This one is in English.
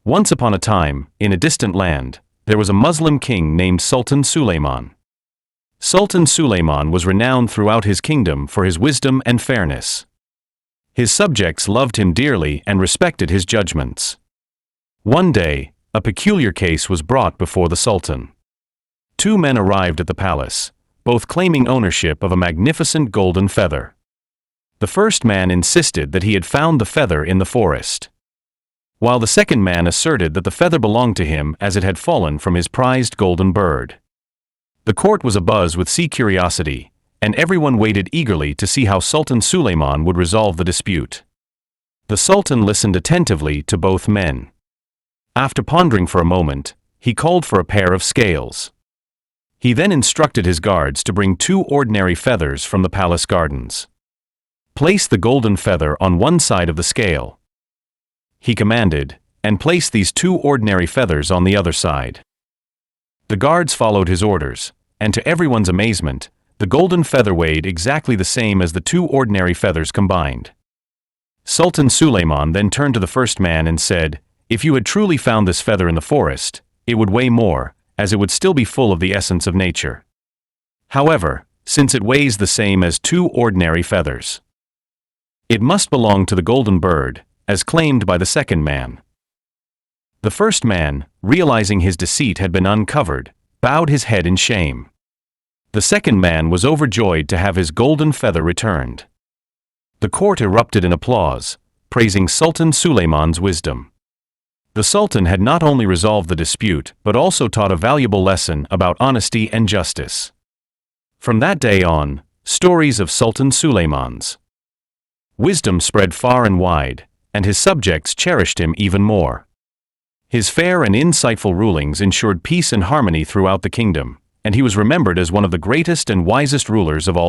Once upon a time, in a distant land, there was a Muslim king named Sultan Sulayman. Sultan Sulayman was renowned throughout his kingdom for his wisdom and fairness. His subjects loved him dearly and respected his judgments. One day, a peculiar case was brought before the Sultan. Two men arrived at the palace, both claiming ownership of a magnificent golden feather. The first man insisted that he had found the feather in the forest, while the second man asserted that the feather belonged to him as it had fallen from his prized golden bird. The court was abuzz with sea curiosity, and everyone waited eagerly to see how Sultan Sulayman would resolve the dispute. The Sultan listened attentively to both men. After pondering for a moment, he called for a pair of scales. He then instructed his guards to bring two ordinary feathers from the palace gardens. Place the golden feather on one side of the scale, he commanded, and place these two ordinary feathers on the other side. The guards followed his orders, and to everyone's amazement, the golden feather weighed exactly the same as the two ordinary feathers combined. Sultan Sulayman then turned to the first man and said, "If you had truly found this feather in the forest, it would weigh more, as it would still be full of the essence of nature. However, since it weighs the same as two ordinary feathers, it must belong to the golden bird, as claimed by the second man." The first man, realizing his deceit had been uncovered, bowed his head in shame. The second man was overjoyed to have his golden feather returned. The court erupted in applause, praising Sultan Sulayman's wisdom. The Sultan had not only resolved the dispute but also taught a valuable lesson about honesty and justice. From that day on, stories of Sultan Sulayman's wisdom spread far and wide, and his subjects cherished him even more. His fair and insightful rulings ensured peace and harmony throughout the kingdom, and he was remembered as one of the greatest and wisest rulers of all